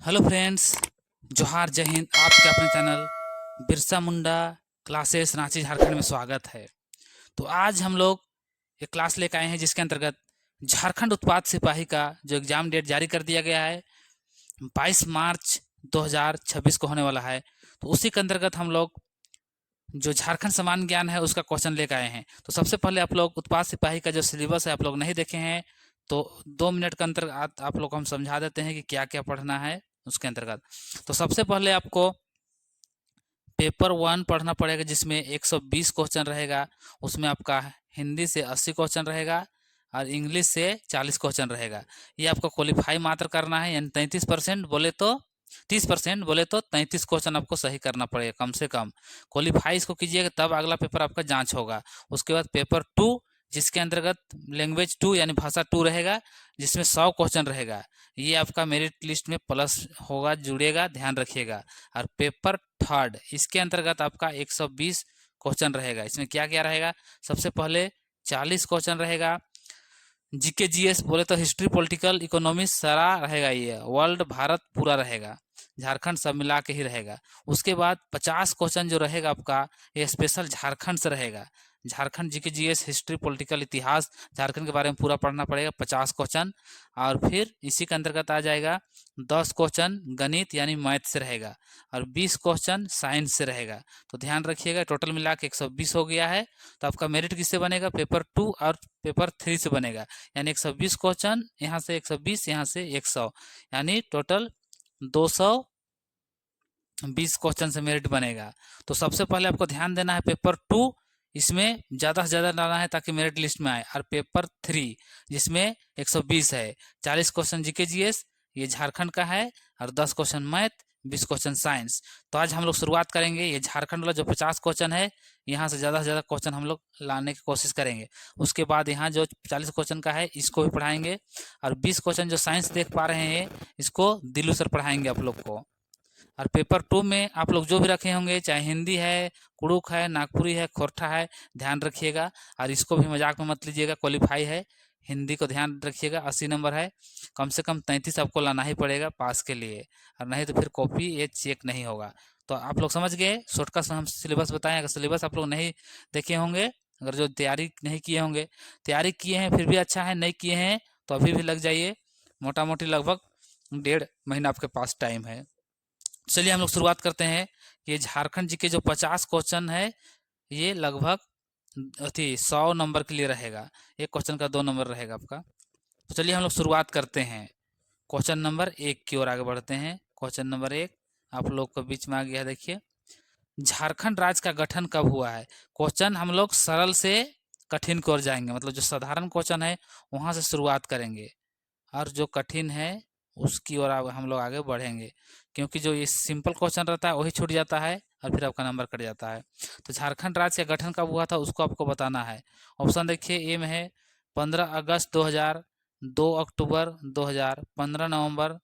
Hello friends, जोहार जय हिंद। आपके अपने चैनल बिरसा मुंडा क्लासेस रांची झारखंड में स्वागत है। तो आज हम लोग एक क्लास लेकर आए हैं जिसके अंतर्गत झारखंड उत्पाद सिपाही का जो एग्ज़ाम डेट जारी कर दिया गया है 22 मार्च 2026 को होने वाला है। तो उसी के अंतर्गत हम लोग जो झारखंड समान ज्ञान है उसका क्वेश्चन लेकर आए हैं। तो सबसे पहले आप लोग उत्पाद सिपाही का जो सिलेबस है आप लोग नहीं देखे हैं तो 2 मिनट के अंतर्गत आप लोग को हम समझा देते हैं कि क्या क्या पढ़ना है उसके अंतर्गत। तो सबसे पहले आपको पेपर 1 पढ़ना पड़ेगा जिसमें 120 क्वेश्चन रहेगा। उसमें आपका हिंदी से 80 क्वेश्चन रहेगा और इंग्लिश से 40 क्वेश्चन रहेगा। ये आपको क्वालिफाई मात्र करना है, यानी 33% बोले तो 30% बोले तो 33 क्वेश्चन आपको सही करना पड़ेगा कम से कम। क्वालिफाई इसको कीजिएगा तब अगला पेपर आपका जांच होगा। उसके बाद पेपर 2 जिसके अंतर्गत लैंग्वेज 2 यानी भाषा 2 रहेगा, जिसमें 100 क्वेश्चन रहेगा। ये आपका मेरिट लिस्ट में प्लस होगा, जुड़ेगा, ध्यान रखिएगा। और पेपर 3 इसके अंतर्गत आपका 120 क्वेश्चन रहेगा। इसमें क्या क्या रहेगा? सबसे पहले 40 क्वेश्चन रहेगा जीके जीएस बोले तो हिस्ट्री पॉलिटिकल इकोनॉमी सारा रहेगा, ये वर्ल्ड भारत पूरा रहेगा, झारखंड सब मिला के ही रहेगा। उसके बाद 50 क्वेश्चन जो रहेगा आपका ये स्पेशल झारखंड से रहेगा। Jharkhand GK GS history political इतिहास झारखंड के बारे में पूरा पढ़ना पड़ेगा 50 क्वेश्चन। और फिर इसी के अंतर्गत आ जाएगा 10 क्वेश्चन गणित यानी मैथ से रहेगा और 20 क्वेश्चन साइंस से रहेगा। तो ध्यान रखिएगा टोटल मिला के 120 हो गया है। तो आपका मेरिट किससे बनेगा? पेपर 2 और पेपर 3 से बनेगा, यानी 120 क्वेश्चन यहाँ से 120 यहाँ से 100, यानी टोटल 220 क्वेश्चन से मेरिट बनेगा। तो सबसे पहले आपको ध्यान देना है पेपर 2 इसमें ज़्यादा से ज़्यादा डालना है ताकि मेरिट लिस्ट में आए। और पेपर 3 जिसमें 120 है, 40 क्वेश्चन जीके जीएस ये झारखंड का है और 10 क्वेश्चन मैथ, 20 क्वेश्चन साइंस। तो आज हम लोग शुरुआत करेंगे ये झारखंड वाला जो 50 क्वेश्चन है यहाँ से ज़्यादा क्वेश्चन हम लोग लाने की कोशिश करेंगे। उसके बाद यहाँ जो 40 क्वेश्चन का है इसको भी पढ़ाएंगे और 20 क्वेश्चन जो साइंस देख पा रहे हैं इसको दिलू सर पढ़ाएंगे आप लोग को। और पेपर 2 में आप लोग जो भी रखे होंगे चाहे हिंदी है, कुड़ुक है, नागपुरी है, खोरठा है, ध्यान रखिएगा। और इसको भी मजाक में मत लीजिएगा, क्वालिफाई है। हिंदी को ध्यान रखिएगा, 80 नंबर है, कम से कम 33 आपको लाना ही पड़ेगा पास के लिए, और नहीं तो फिर कॉपी ये चेक नहीं होगा। तो आप लोग समझ गए, शॉर्टकट से हम सिलेबस बताएं। अगर सिलेबस आप लोग नहीं देखे होंगे, अगर जो तैयारी नहीं किए होंगे, तैयारी किए हैं फिर भी अच्छा है, नहीं किए हैं तो अभी भी लग जाइए। मोटा मोटी लगभग 1.5 महीना आपके पास टाइम है। चलिए हम लोग शुरुआत करते हैं। ये झारखंड जी के जो 50 क्वेश्चन है ये लगभग 100 नंबर के लिए रहेगा। एक क्वेश्चन का 2 नंबर रहेगा आपका। तो चलिए हम लोग शुरुआत करते हैं। क्वेश्चन नंबर 1 की ओर आगे बढ़ते हैं। क्वेश्चन नंबर 1 आप लोग को बीच में आ गया, देखिए। झारखंड राज्य का गठन कब हुआ है? क्वेश्चन हम लोग सरल से कठिन की ओर जाएंगे, मतलब जो साधारण क्वेश्चन है वहां से शुरुआत करेंगे और जो कठिन है उसकी ओर हम लोग आगे बढ़ेंगे, क्योंकि जो ये सिंपल क्वेश्चन रहता है वही छूट जाता है और फिर आपका नंबर कट जाता है। तो झारखंड राज्य का गठन कब हुआ था उसको आपको बताना है। ऑप्शन देखिए, ए में है 15 अगस्त 2000, 2 अक्टूबर 2000, 15 नवंबर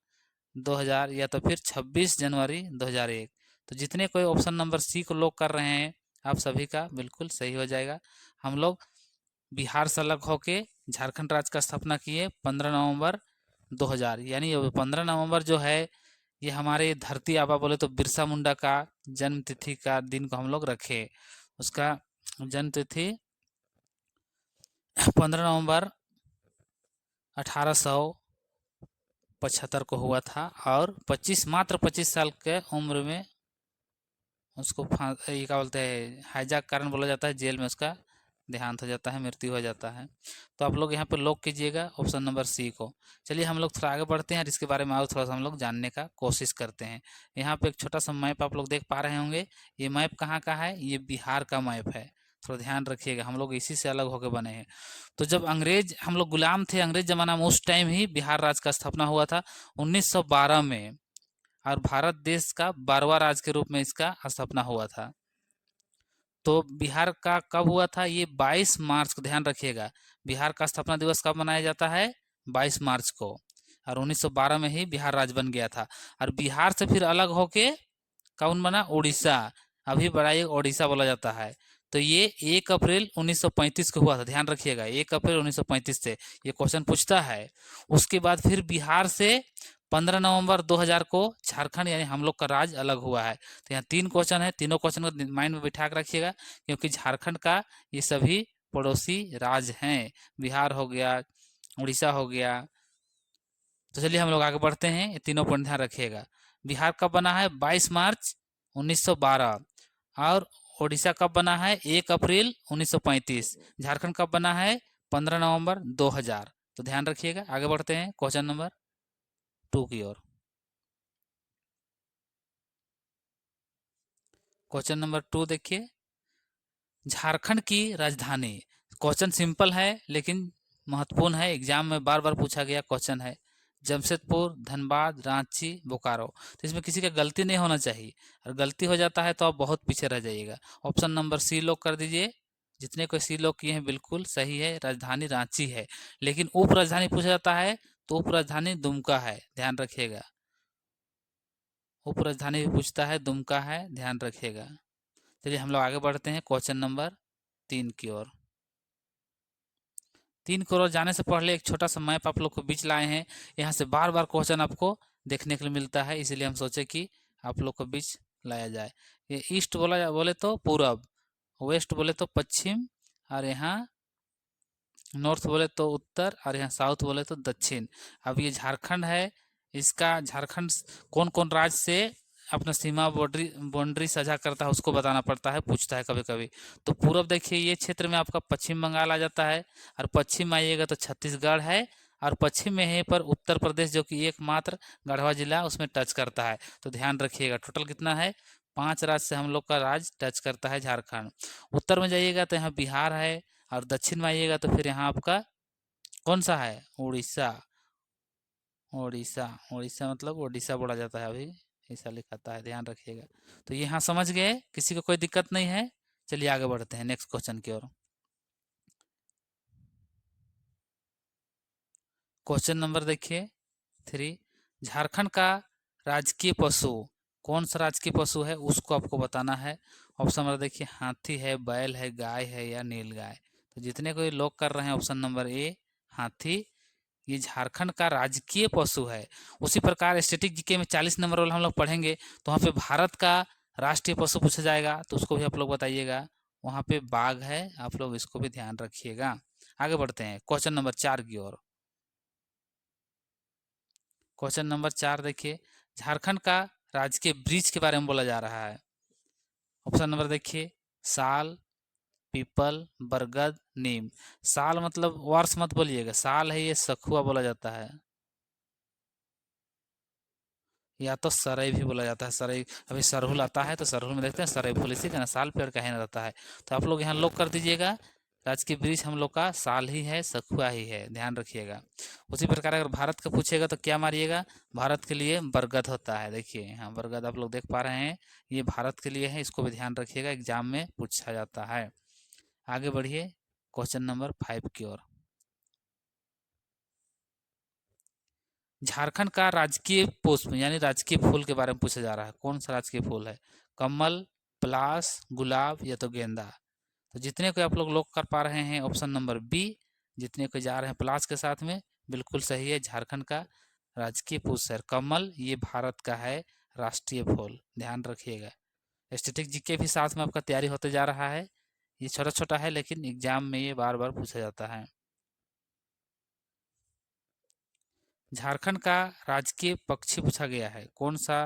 2000 या तो फिर 26 जनवरी 2001। तो जितने कोई ऑप्शन नंबर सी को लॉक कर रहे हैं आप सभी का बिल्कुल सही हो जाएगा। हम लोग बिहार से अलग होके झारखंड राज्य का स्थापना किए 15 नवंबर 2000, यानी 15 नवंबर जो है ये हमारे धरती आबा बोले तो बिरसा मुंडा का जन्म तिथि का दिन को हम लोग रखे। उसका जन्म तिथि 15 नवंबर 1875 को हुआ था और 25 साल के उम्र में उसको ये क्या बोलते हैं हाईजैक कारण बोला जाता है, जेल में उसका देहांत हो जाता है, मृत्यु हो जाता है। तो आप लोग यहाँ पे लॉक कीजिएगा ऑप्शन नंबर सी को। चलिए हम लोग थोड़ा आगे बढ़ते हैं और इसके बारे में और थोड़ा सा हम लोग जानने का कोशिश करते हैं। यहाँ पे एक छोटा सा मैप आप लोग देख पा रहे होंगे। ये मैप कहाँ का है? ये बिहार का मैप है, थोड़ा ध्यान रखिएगा, हम लोग इसी से अलग होकर बने हैं। तो जब अंग्रेज हम लोग गुलाम थे अंग्रेज जमाना में, उस टाइम ही बिहार राज्य का स्थापना हुआ था 1912 में, और भारत देश का 12वां राज्य के रूप में इसका स्थापना हुआ था। तो बिहार का कब हुआ था? ये 22 मार्च को, ध्यान रखिएगा। बिहार का स्थापना दिवस कब मनाया जाता है? 22 मार्च को। और 1912 में ही बिहार राज्य बन गया था। और बिहार से फिर अलग होके कौन बना? उड़ीसा। अभी बड़ा ये उड़ीसा बोला जाता है। तो ये 1 अप्रैल 1935 को हुआ था, ध्यान रखिएगा, 1 अप्रैल 1935 से ये क्वेश्चन पूछता है। उसके बाद फिर बिहार से 15 नवंबर 2000 को झारखंड यानी हम लोग का राज्य अलग हुआ है। तो यहाँ 3 क्वेश्चन है, तीनों क्वेश्चन को माइंड में बिठा के रखिएगा, क्योंकि झारखंड का ये सभी पड़ोसी राज्य हैं। बिहार हो गया, उड़ीसा हो गया। तो चलिए हम लोग आगे बढ़ते हैं, ये तीनों पॉइंट ध्यान रखिएगा। बिहार कब बना है? 22 मार्च 1912। और उड़ीसा कब बना है? 1 अप्रैल 1935। झारखंड कब बना है? 15 नवंबर 2000। तो ध्यान रखिएगा। आगे बढ़ते हैं क्वेश्चन नंबर 2 की ओर। क्वेश्चन नंबर 2 देखिए, झारखंड की राजधानी। क्वेश्चन सिंपल है लेकिन महत्वपूर्ण है, एग्जाम में बार बार पूछा गया क्वेश्चन है। जमशेदपुर, धनबाद, रांची, बोकारो। तो इसमें किसी का गलती नहीं होना चाहिए, और गलती हो जाता है तो आप बहुत पीछे रह जाइएगा। ऑप्शन नंबर सी लॉक कर दीजिए। जितने कोई सी लॉक किए हैं बिल्कुल सही है, राजधानी रांची है। लेकिन उप राजधानी पूछा जाता है तो उप राजधानी दुमका है, ध्यान रखिएगा। उप राजधानी भी पूछता है, दुमका है, ध्यान रखिएगा। चलिए हम लोग आगे बढ़ते हैं क्वेश्चन नंबर 3 की ओर। 3 की ओर जाने से पहले एक छोटा सा मैप आप लोग को बीच लाए हैं। यहाँ से बार बार क्वेश्चन आपको देखने के लिए मिलता है, इसलिए हम सोचे कि आप लोग को बीच लाया जाए। ये ईस्ट बोले तो पूरब, वेस्ट बोले तो पश्चिम, और यहाँ नॉर्थ बोले तो उत्तर, और यहाँ साउथ बोले तो दक्षिण। अब ये झारखंड है, इसका झारखंड कौन कौन राज्य से अपना सीमा बाउंड्री बाउंड्री साझा करता है उसको बताना पड़ता है, पूछता है कभी कभी। तो पूरब देखिए, ये क्षेत्र में आपका पश्चिम बंगाल आ जाता है, और पश्चिम में आइएगा तो छत्तीसगढ़ है, और पश्चिम में यहीं पर उत्तर प्रदेश, जो कि एकमात्र गढ़वा जिला उसमें टच करता है। तो ध्यान रखिएगा, टोटल कितना है? 5 राज्य से हम लोग का राज्य टच करता है झारखंड। उत्तर में जाइएगा तो यहाँ बिहार है, और दक्षिण में आइएगा तो फिर यहाँ आपका कौन सा है? उड़ीसा। उड़ीसा, उड़ीसा मतलब उड़ीसा बोला जाता है, अभी ऐसा लिखाता है, ध्यान रखिएगा। तो यहाँ समझ गए, किसी को कोई दिक्कत नहीं है। चलिए आगे बढ़ते हैं नेक्स्ट क्वेश्चन की ओर। क्वेश्चन नंबर देखिए 3, झारखंड का राजकीय पशु कौन सा राजकीय पशु है उसको आपको बताना है। ऑप्शन नंबर देखिए, हाथी है, बैल है, गाय है, या नीलगाय। तो जितने कोई लोग कर रहे हैं ऑप्शन नंबर ए, हाथी, ये झारखंड का राजकीय पशु है। उसी प्रकार स्टैटिक जीके में 40 नंबर वाला हम लोग पढ़ेंगे, तो वहाँ पे भारत का राष्ट्रीय पशु पूछा जाएगा, तो उसको भी आप लोग बताइएगा। वहाँ पे बाघ है, आप लोग इसको भी ध्यान रखिएगा। आगे बढ़ते हैं क्वेश्चन नंबर 4 की ओर। क्वेश्चन नंबर 4 देखिए, झारखंड का राजकीय वृक्ष के बारे में बोला जा रहा है। ऑप्शन नंबर देखिए, साल, पीपल, बरगद, नीम। साल मतलब वर्ष मत बोलिएगा, साल है ये सखुआ बोला जाता है, या तो सरई भी बोला जाता है। सरई, अभी सरहुल आता है तो सरहुल में देखते हैं सरई फूल, इसी का ना साल पेड़ का है रहता है। तो आप लोग यहाँ लोग कर दीजिएगा, राजकीय वृक्ष हम लोग का साल ही है, सखुआ ही है, ध्यान रखिएगा। उसी प्रकार अगर भारत का पूछेगा तो क्या मारिएगा? भारत के लिए बरगद होता है, देखिए यहाँ बरगद आप लोग देख पा रहे हैं, ये भारत के लिए है, इसको भी ध्यान रखिएगा, एग्जाम में पूछा जाता है। आगे बढ़िए क्वेश्चन नंबर 5 की ओर। झारखंड का राजकीय पुष्प यानी राजकीय फूल के बारे में पूछा जा रहा है, कौन सा राजकीय फूल है? कमल, पलाश, गुलाब, या तो गेंदा। तो जितने को आप लोग कर पा रहे हैं ऑप्शन नंबर बी, जितने को जा रहे हैं पलाश के साथ में, बिल्कुल सही है। झारखंड का राजकीय पुष्प है कमल, ये भारत का है राष्ट्रीय फूल, ध्यान रखिएगा। स्टैटिक जीके भी साथ में आपका तैयारी होते जा रहा है, ये छोटा छोटा है लेकिन एग्जाम में ये बार बार पूछा जाता है। झारखंड का राजकीय पक्षी पूछा गया है, कौन सा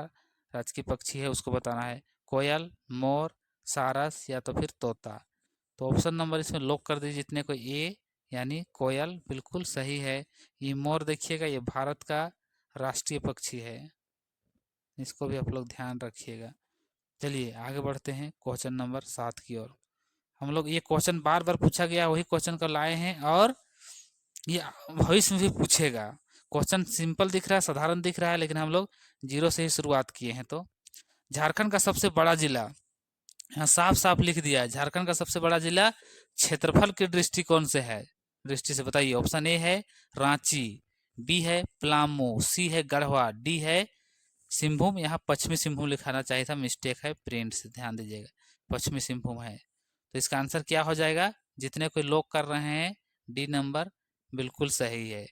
राजकीय पक्षी है उसको बताना है। कोयल, मोर, सारस, या तो फिर तोता। तो ऑप्शन नंबर इसमें लॉक कर दीजिए, जितने को ए यानी कोयल, बिल्कुल सही है। ये मोर देखिएगा, ये भारत का राष्ट्रीय पक्षी है, इसको भी आप लोग ध्यान रखिएगा। चलिए आगे बढ़ते हैं क्वेश्चन नंबर 7 की ओर। हम लोग ये क्वेश्चन बार बार पूछा गया वही क्वेश्चन को लाए हैं, और ये भविष्य में भी पूछेगा। क्वेश्चन सिंपल दिख रहा है, साधारण दिख रहा है, लेकिन हम लोग जीरो से ही शुरुआत किए हैं। तो झारखंड का सबसे बड़ा जिला, यहाँ साफ साफ लिख दिया है, झारखंड का सबसे बड़ा जिला क्षेत्रफल के दृष्टिकोण से है, दृष्टि से बताइए। ऑप्शन ए है रांची, बी है पलामू, सी है गढ़वा, डी है सिंहभूम। यहाँ पश्चिमी सिंहभूम लिखाना चाहिए था, मिस्टेक है प्रिंट से, ध्यान दीजिएगा, पश्चिमी सिंहभूम है। तो इसका आंसर क्या हो जाएगा? जितने कोई लोग कर रहे हैं डी नंबर बिल्कुल सही है।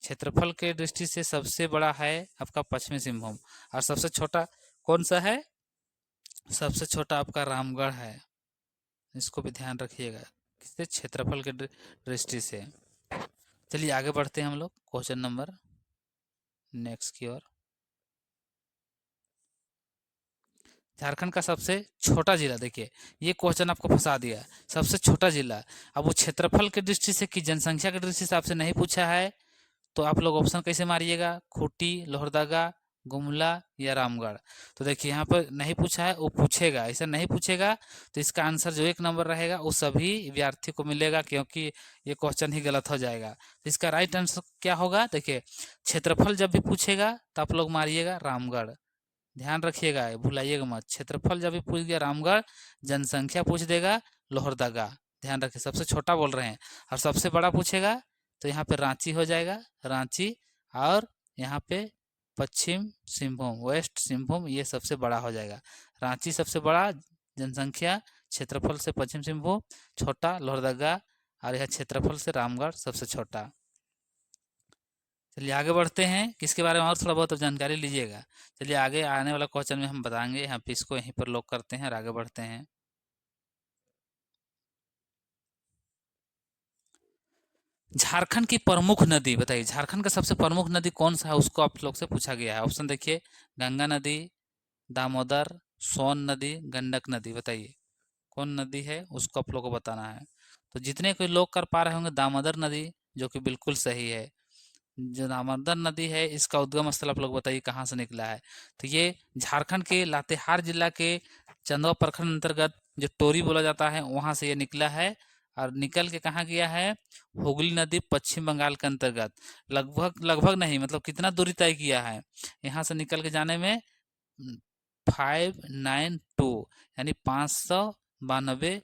क्षेत्रफल के दृष्टि से सबसे बड़ा है आपका पश्चिमी सिंहभूम, और सबसे छोटा कौन सा है? सबसे छोटा आपका रामगढ़ है। इसको भी ध्यान रखिएगा, किससे? क्षेत्रफल के दृष्टि से। चलिए आगे बढ़ते हैं हम लोग क्वेश्चन नंबर नेक्स्ट की ओर। झारखंड का सबसे छोटा जिला, देखिए ये क्वेश्चन आपको फंसा दिया। सबसे छोटा जिला, अब वो क्षेत्रफल की दृष्टि से कि जनसंख्या की दृष्टि से आपसे नहीं पूछा है, तो आप लोग ऑप्शन कैसे मारिएगा? खूंटी, लोहरदगा, गुमला या रामगढ़। तो देखिए यहाँ पर नहीं पूछा है, वो पूछेगा, ऐसा नहीं पूछेगा तो इसका आंसर जो 1 नंबर रहेगा वो सभी विद्यार्थी को मिलेगा, क्योंकि ये क्वेश्चन ही गलत हो जाएगा। तो इसका राइट आंसर क्या होगा? देखिए क्षेत्रफल जब भी पूछेगा तो आप लोग मारिएगा रामगढ़। ध्यान रखिएगा, भुलाइएगा मत। क्षेत्रफल जब भी पूछ गया रामगढ़, जनसंख्या पूछ देगा लोहरदगा। ध्यान रखिए, सबसे छोटा बोल रहे हैं। और सबसे बड़ा पूछेगा तो यहाँ पे रांची हो जाएगा, रांची। और यहाँ पे पश्चिम सिंहभूम, वेस्ट सिंहभूम, ये सबसे बड़ा हो जाएगा। रांची सबसे बड़ा जनसंख्या, क्षेत्रफल से पश्चिम सिंहभूम छोटा लोहरदगा, और यह क्षेत्रफल से रामगढ़ सबसे छोटा। चलिए आगे बढ़ते हैं, किसके बारे में और थोड़ा बहुत जानकारी लीजिएगा। चलिए आगे आने वाला क्वेश्चन में हम बताएंगे, यहाँ पे इसको यहीं पर लॉक करते हैं और आगे बढ़ते हैं। झारखंड की प्रमुख नदी बताइए, झारखंड का सबसे प्रमुख नदी कौन सा है, उसको आप लोग से पूछा गया है। ऑप्शन देखिए, गंगा नदी, दामोदर, सोन नदी, गंडक नदी। बताइए कौन नदी है, उसको आप लोग को बताना है। तो जितने कोई लोग कर पा रहे होंगे दामोदर नदी, जो कि बिल्कुल सही है। जो दामोदर नदी है, इसका उद्गम स्थल आप लोग बताइए कहाँ से निकला है। तो ये झारखंड के लातेहार जिला के चंदवा प्रखंड अंतर्गत जो टोरी बोला जाता है, वहां से ये निकला है। और निकल के कहाँ गया है? हुगली नदी पश्चिम बंगाल के अंतर्गत। लगभग लगभग नहीं, मतलब कितना दूरी तय किया है यहाँ से निकल के जाने में? 592, यानी 592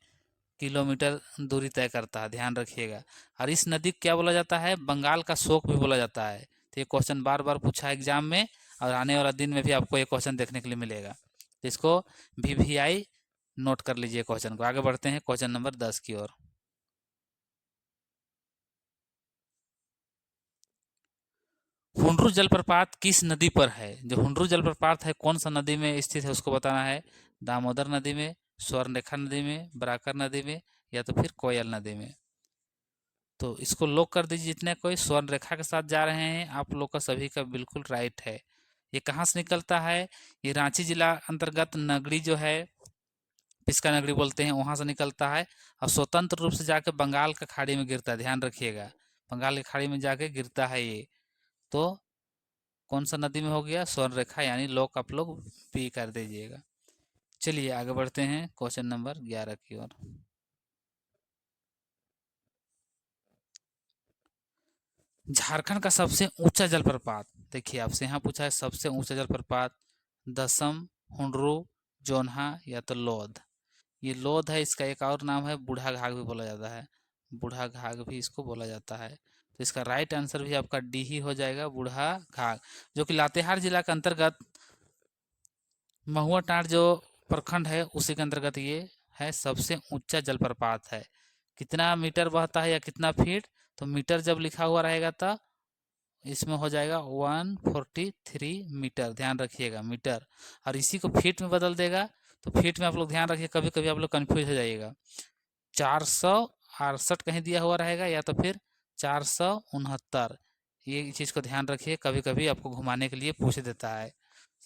किलोमीटर दूरी तय करता है। ध्यान रखिएगा। और इस नदी को क्या बोला जाता है? बंगाल का शोक भी बोला जाता है। तो ये क्वेश्चन बार बार पूछा है एग्जाम में, और आने वाला दिन में भी आपको ये क्वेश्चन देखने के लिए मिलेगा। तो इसको VVI नोट कर लीजिए क्वेश्चन को। आगे बढ़ते हैं क्वेश्चन नंबर 10 की ओर। हुंडरू जलप्रपात किस नदी पर है? जो हुंडरू जलप्रपात है कौन सा नदी में स्थित है, उसको बताना है। दामोदर नदी में, स्वर्णरेखा नदी में, बराकर नदी में, या तो फिर कोयल नदी में। तो इसको लॉक कर दीजिए। जितने कोई स्वर्ण रेखा के साथ जा रहे हैं, आप लोग का सभी का बिल्कुल राइट है। ये कहाँ से निकलता है? ये रांची जिला अंतर्गत नगरी जो है, पिस्का नगरी बोलते हैं, वहां से निकलता है। और स्वतंत्र रूप से जाके बंगाल का खाड़ी में गिरता है। ध्यान रखिएगा, बंगाल की खाड़ी में जाके गिरता है ये। तो कौन सा नदी में हो गया? स्वर्ण रेखा, यानी लॉक आप लोग पी कर दीजिएगा। चलिए आगे बढ़ते हैं क्वेश्चन नंबर 11 की ओर। झारखंड का सबसे ऊंचा जलप्रपात, देखिए आपसे यहाँ पूछा है सबसे ऊंचा जलप्रपात, दसम, हुंडरू, जोन्हा या तो लोध। ये लोध है, इसका एक और नाम है बूढ़ा घाघ भी बोला जाता है। बूढ़ा घाघ भी इसको बोला जाता है। तो इसका राइट आंसर भी आपका डी ही हो जाएगा, बूढ़ा घाघ, जो कि लातेहार जिला के अंतर्गत महुआ टांड जो प्रखंड है उसी के अंतर्गत ये है। सबसे ऊंचा जलप्रपात है। कितना मीटर बहता है या कितना फीट? तो मीटर जब लिखा हुआ रहेगा तो इसमें हो जाएगा 143 मीटर। ध्यान रखिएगा मीटर, और इसी को फीट में बदल देगा तो फीट में आप लोग ध्यान रखिए, कभी कभी आप लोग कंफ्यूज हो जाइएगा। 468 कहीं दिया हुआ रहेगा, या तो फिर 469। ये चीज़ को ध्यान रखिए, कभी कभी आपको घुमाने के लिए पूछ देता है।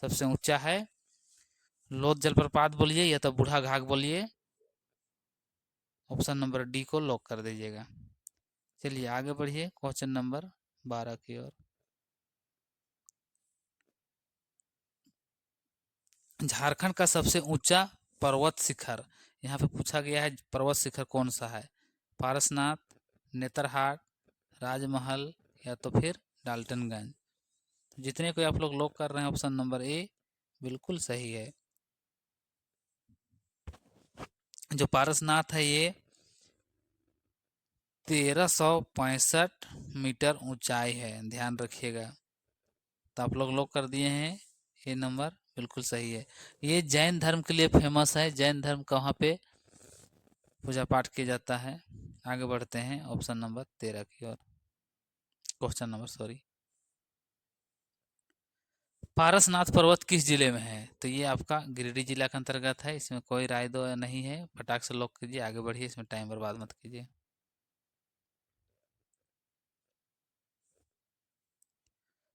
सबसे ऊंचा है लोध जलप्रपात बोलिए, या तो बूढ़ा घाघ बोलिए। ऑप्शन नंबर डी को लॉक कर दीजिएगा। चलिए आगे बढ़िए क्वेश्चन नंबर 12 की ओर। झारखंड का सबसे ऊंचा पर्वत शिखर, यहाँ पे पूछा गया है पर्वत शिखर कौन सा है? पारसनाथ, नेतरहाट, राजमहल या तो फिर डाल्टनगंज। जितने कोई आप लोग लॉक कर रहे हैं, ऑप्शन नंबर ए बिल्कुल सही है। जो पारसनाथ है ये 1365 मीटर ऊंचाई है। ध्यान रखिएगा। तो आप लोग लॉक कर दिए हैं, ये नंबर बिल्कुल सही है। ये जैन धर्म के लिए फेमस है। जैन धर्म कहाँ पे पूजा पाठ किया जाता है? आगे बढ़ते हैं ऑप्शन नंबर 13 की ओर। Question number, sorry. पारसनाथ पर्वत किस जिले में है? तो ये आपका गिरिडीह जिला के अंतर्गत है, इसमें कोई राय दो नहीं है, फटाक से लॉक कीजिए, आगे बढ़िए, इसमें टाइम बर्बाद मत कीजिए।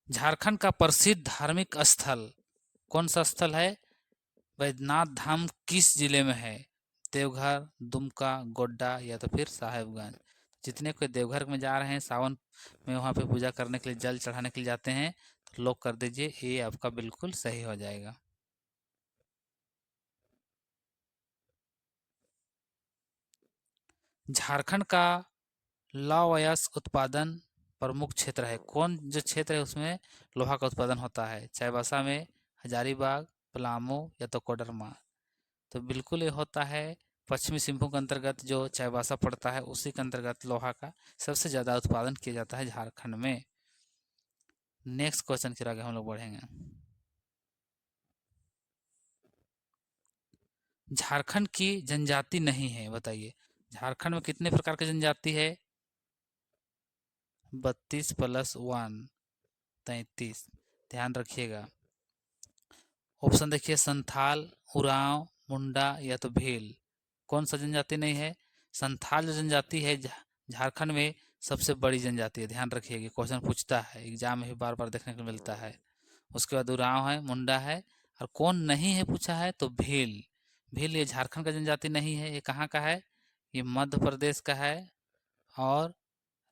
झारखंड का प्रसिद्ध धार्मिक स्थल कौन सा स्थल है? वैद्यनाथ धाम किस जिले में है? देवघर, दुमका, गोड्डा या तो फिर साहेबगंज। जितने कोई देवघर में जा रहे हैं सावन में, वहाँ पे पूजा करने के लिए, जल चढ़ाने के लिए जाते हैं, तो लॉक कर दीजिए, ये आपका बिल्कुल सही हो जाएगा। झारखंड का लौह अयस्क उत्पादन प्रमुख क्षेत्र है, कौन जो क्षेत्र है उसमें लोहा का उत्पादन होता है? चाईबासा में, हजारीबाग, पलामू या तो कोडरमा। तो बिल्कुल ये होता है पश्चिमी सिंहभूम के अंतर्गत, जो चाईबासा पड़ता है उसी के अंतर्गत लोहा का सबसे ज़्यादा उत्पादन किया जाता है झारखंड में। नेक्स्ट क्वेश्चन की आगे हम लोग बढ़ेंगे। झारखंड की जनजाति नहीं है, बताइए। झारखंड में कितने प्रकार की जनजाति है? 32 + 1, 33। ध्यान रखिएगा। ऑप्शन देखिए, संथाल, उरांव, मुंडा या तो भील। कौन सा जनजाति नहीं है? संथाल जो जनजाति है झारखंड में सबसे बड़ी जनजाति है, ध्यान रखिएगा, क्वेश्चन पूछता है, एग्जाम में भी बार बार देखने को मिलता है। उसके बाद उरांव है, मुंडा है, और कौन नहीं है पूछा है तो भील। भील ये झारखंड का जनजाति नहीं है, ये कहाँ का है? ये मध्य प्रदेश का है, और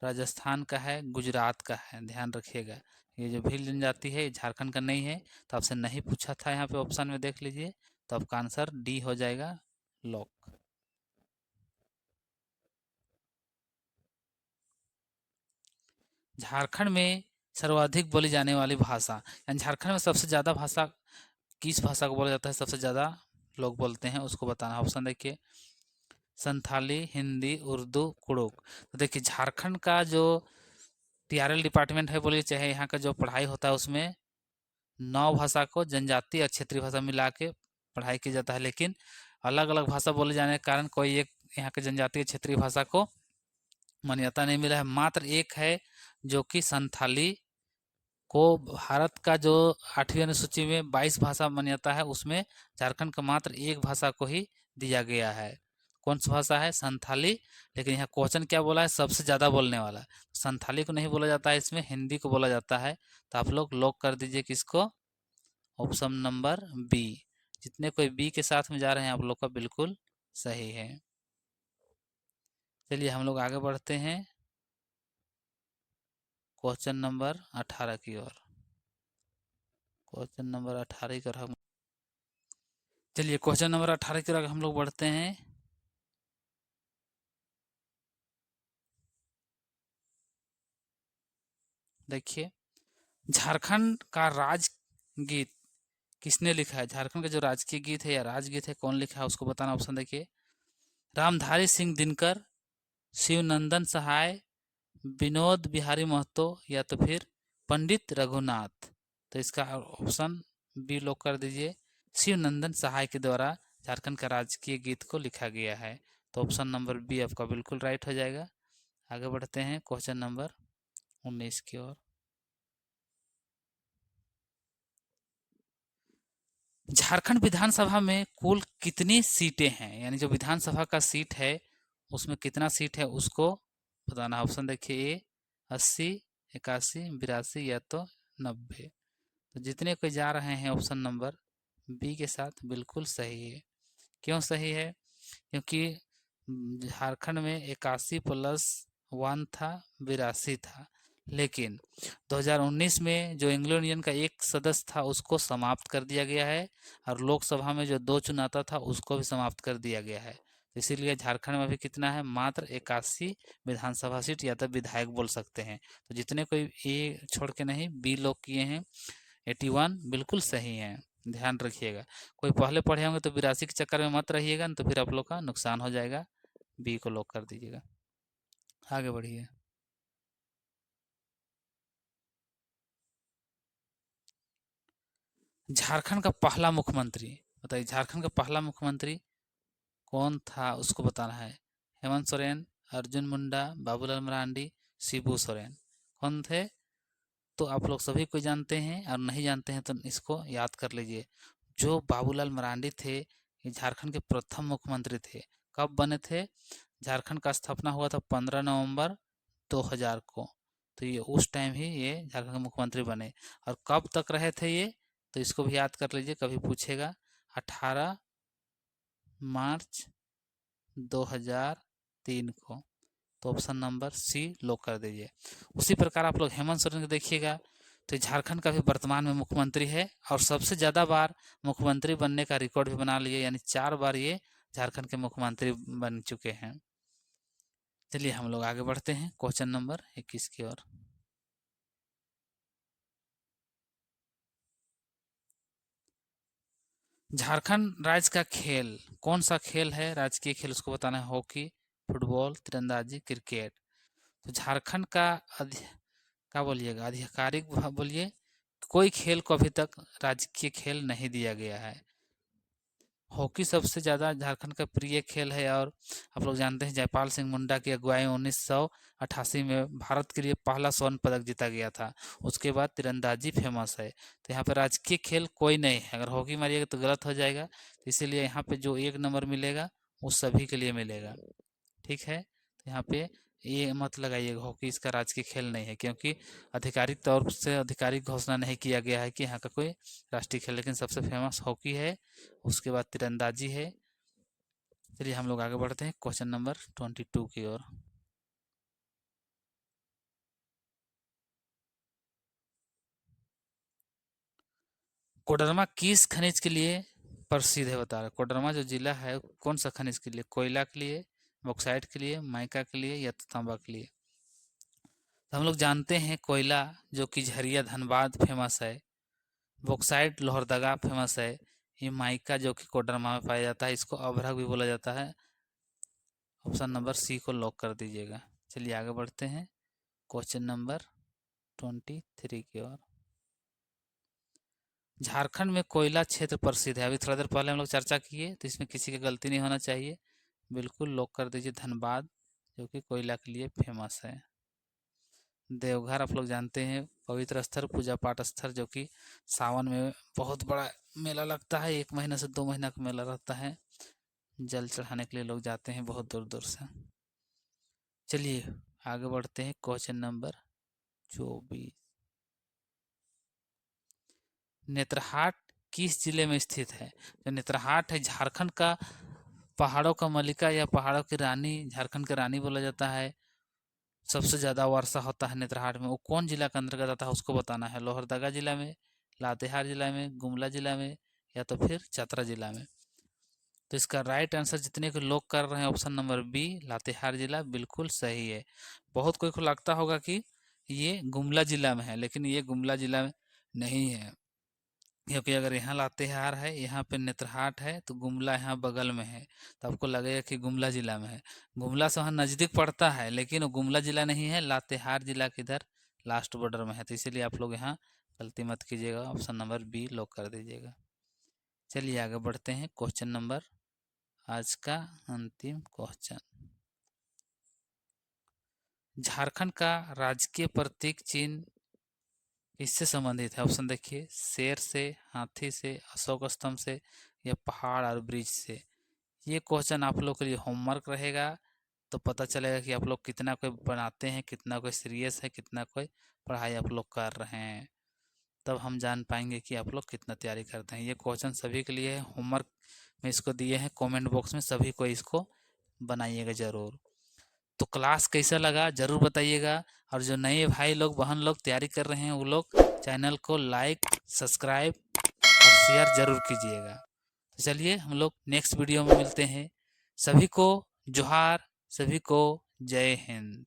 राजस्थान का है, गुजरात का है, ध्यान रखिएगा। ये जो भील जनजाति है ये झारखंड का नहीं है, तो आपसे नहीं पूछा था, यहाँ पे ऑप्शन में देख लीजिए, तो आपका आंसर डी हो जाएगा, लॉक। झारखंड में सर्वाधिक बोली जाने वाली भाषा, यानी झारखंड में सबसे ज़्यादा भाषा किस भाषा को बोला जाता है, सबसे ज़्यादा लोग बोलते हैं, उसको बताना। ऑप्शन देखिए, संथाली, हिंदी, उर्दू, कुड़ुक। तो देखिए झारखंड का जो टीआरएल डिपार्टमेंट है बोलिए, चाहे यहाँ का जो पढ़ाई होता है, उसमें 9 भाषा को जनजातीय और क्षेत्रीय भाषा मिला के पढ़ाई की जाता है, लेकिन अलग अलग भाषा बोले जाने के कारण कोई एक यहाँ के जनजातीय क्षेत्रीय भाषा को मान्यता नहीं मिला है। मात्र एक है जो कि संथाली को भारत का जो 8वीं अनुसूची में 22 भाषा मान्यता है, उसमें झारखंड का मात्र एक भाषा को ही दिया गया है। कौन सी भाषा है? संथाली। लेकिन यहाँ क्वेश्चन क्या बोला है? सबसे ज़्यादा बोलने वाला। संथाली को नहीं बोला जाता है, इसमें हिंदी को बोला जाता है। तो आप लोग लॉक कर दीजिए किसको? Option number B. जितने कोई बी के साथ में जा रहे हैं आप लोग का बिल्कुल सही है। चलिए हम लोग आगे बढ़ते हैं क्वेश्चन नंबर 18 की ओर। क्वेश्चन नंबर 18 की ओर हम चलिए क्वेश्चन नंबर 18 की ओर हम लोग बढ़ते हैं। देखिए, झारखंड का राजगीत किसने लिखा है? झारखंड का जो राजकीय गीत है या राजगीत है, कौन लिखा है उसको बताना। ऑप्शन देखिए, रामधारी सिंह दिनकर, शिवनंदन सहाय, विनोद बिहारी महतो या तो फिर पंडित रघुनाथ। तो इसका ऑप्शन बी लॉक कर दीजिए, शिवनंदन सहाय के द्वारा झारखंड का राजकीय गीत को लिखा गया है। तो ऑप्शन नंबर बी आपका बिल्कुल राइट हो जाएगा। आगे बढ़ते हैं क्वेश्चन नंबर 19 की ओर। झारखंड विधानसभा में कुल कितनी सीटें हैं, यानी जो विधानसभा का सीट है उसमें कितना सीट है उसको बताना। ऑप्शन देखिए, ए 80, 81, 82 या तो 90। तो जितने कोई जा रहे हैं ऑप्शन नंबर बी के साथ बिल्कुल सही है। क्यों सही है? क्योंकि झारखंड में 81 + 1 था, 82 था, लेकिन 2019 में जो एंग्लो इंडियन का एक सदस्य था उसको समाप्त कर दिया गया है, और लोकसभा में जो 2 चुनाता था उसको भी समाप्त कर दिया गया है। तो इसीलिए झारखंड में अभी कितना है? मात्र 81 विधानसभा सीट या तो विधायक बोल सकते हैं। तो जितने कोई ए छोड़ के नहीं बी लोग किए हैं, 81 बिल्कुल सही है, ध्यान रखिएगा। कोई पहले पढ़े होंगे तो 82 के चक्कर में मत रहिएगा, तो फिर आप लोग का नुकसान हो जाएगा। बी को लॉक कर दीजिएगा। आगे बढ़िए। झारखंड का पहला मुख्यमंत्री बताइए, झारखंड का पहला मुख्यमंत्री कौन था उसको बताना है। हेमंत सोरेन, अर्जुन मुंडा, बाबूलाल मरांडी, शिबू सोरेन। कौन थे? तो आप लोग सभी को जानते हैं, और नहीं जानते हैं तो इसको याद कर लीजिए। जो बाबूलाल मरांडी थे, ये झारखंड के प्रथम मुख्यमंत्री थे। कब बने थे? झारखंड का स्थापना हुआ था 15 नवंबर 2000 को। तो ये उस टाइम ही ये झारखंड के मुख्यमंत्री बने। और कब तक रहे थे ये? तो इसको भी याद कर लीजिए, कभी पूछेगा। 18 मार्च 2003 को। तो ऑप्शन नंबर सी लॉक कर दीजिए। उसी प्रकार आप लोग हेमंत सोरेन को देखिएगा, तो झारखंड का भी वर्तमान में मुख्यमंत्री है और सबसे ज़्यादा बार मुख्यमंत्री बनने का रिकॉर्ड भी बना लिए, यानी 4 बार ये झारखंड के मुख्यमंत्री बन चुके हैं। चलिए हम लोग आगे बढ़ते हैं क्वेश्चन नंबर 21 की ओर। झारखंड राज्य का खेल कौन सा खेल है? राजकीय खेल उसको बताना है। हॉकी, फुटबॉल, तीरंदाजी, क्रिकेट। तो झारखंड का क्या बोलिएगा, आधिकारिक बोलिए, कोई खेल को अभी तक राजकीय खेल नहीं दिया गया है। हॉकी सबसे ज़्यादा झारखंड का प्रिय खेल है, और आप लोग जानते हैं जयपाल सिंह मुंडा की अगुवाई 1988 में भारत के लिए पहला स्वर्ण पदक जीता गया था। उसके बाद तीरंदाजी फेमस है। तो यहाँ पर राजकीय खेल कोई नहीं है। अगर हॉकी मारिएगा तो गलत हो जाएगा, तो इसीलिए यहाँ पे जो 1 नंबर मिलेगा वो सभी के लिए मिलेगा। ठीक है, तो यहाँ पे ये मत लगाइएगा हॉकी इसका राजकीय खेल नहीं है, क्योंकि आधिकारिक तौर से आधिकारिक घोषणा नहीं किया गया है कि यहाँ का कोई राष्ट्रीय खेल, लेकिन सबसे फेमस हॉकी है, उसके बाद तीरंदाजी है। चलिए हम लोग आगे बढ़ते हैं क्वेश्चन नंबर 22 की ओर। कोडरमा किस खनिज के लिए प्रसिद्ध है बता रहे? कोडरमा जो जिला है कौन सा खनिज के लिए? कोयला के लिए, बॉक्साइट के लिए, माइका के लिए, या तांबा के लिए? तो हम लोग जानते हैं कोयला जो कि झरिया धनबाद फेमस है, बॉक्साइट लोहरदगा फेमस है, ये माइका जो कि कोडरमा में पाया जाता है, इसको अभ्रक भी बोला जाता है। ऑप्शन नंबर सी को लॉक कर दीजिएगा। चलिए आगे बढ़ते हैं क्वेश्चन नंबर 23 की ओर। झारखंड में कोयला क्षेत्र प्रसिद्ध है, अभी थोड़ा देर पहले हम लोग चर्चा किए, तो इसमें किसी की गलती नहीं होना चाहिए। बिल्कुल लॉक कर दीजिए धनबाद, जो कि कोयला के लिए फेमस है। देवघर आप लोग जानते हैं पवित्र स्थल, पूजा पाठ स्थल, जो कि सावन में बहुत बड़ा मेला लगता है, 1 महीना से 2 महीना का मेला रहता है। जल चढ़ाने के लिए लोग जाते हैं बहुत दूर दूर से। चलिए आगे बढ़ते हैं क्वेश्चन नंबर 24। नेत्रहाट किस जिले में स्थित है? जो नेत्रहाट है झारखंड का पहाड़ों का मलिका या पहाड़ों की रानी, झारखंड की रानी बोला जाता है। सबसे ज़्यादा वर्षा होता है नेत्रहाट में। वो कौन जिला के अंतर्गत आता है उसको बताना है। लोहरदगा जिला में, लातेहार जिला में, गुमला जिला में, या तो फिर चतरा जिला में? तो इसका राइट आंसर जितने को लोग कर रहे हैं ऑप्शन नंबर बी, लातेहार जिला, बिल्कुल सही है। बहुत कोई को लगता होगा कि ये गुमला जिला में है, लेकिन ये गुमला जिला में नहीं है, क्योंकि अगर यहाँ लातेहार है, यहाँ पे नेत्रहाट है, तो गुमला यहाँ बगल में है, तो आपको लगेगा कि गुमला जिला में है। गुमला से वहाँ नज़दीक पड़ता है, लेकिन वो गुमला जिला नहीं है, लातेहार जिला के इधर लास्ट बॉर्डर में है। तो इसीलिए आप लोग यहाँ गलती मत कीजिएगा, ऑप्शन नंबर बी लॉक कर दीजिएगा। चलिए आगे बढ़ते हैं क्वेश्चन नंबर, आज का अंतिम क्वेश्चन। झारखंड का राजकीय प्रतीक चिन्ह किससे संबंधित है? ऑप्शन देखिए, शेर से, हाथी से, अशोक स्तंभ से, या पहाड़ और ब्रिज से? ये क्वेश्चन आप लोग के लिए होमवर्क रहेगा, तो पता चलेगा कि आप लोग कितना कोई बनाते हैं, कितना कोई सीरियस है, कितना कोई पढ़ाई आप लोग कर रहे हैं। तब हम जान पाएंगे कि आप लोग कितना तैयारी करते हैं। ये क्वेश्चन सभी के लिए है, होमवर्क में इसको दिए हैं, कमेंट बॉक्स में सभी को इसको बनाइएगा ज़रूर। तो क्लास कैसा लगा ज़रूर बताइएगा, और जो नए भाई लोग बहन लोग तैयारी कर रहे हैं वो लोग चैनल को लाइक, सब्सक्राइब और शेयर ज़रूर कीजिएगा। तो चलिए हम लोग नेक्स्ट वीडियो में मिलते हैं। सभी को जोहार, सभी को जय हिंद।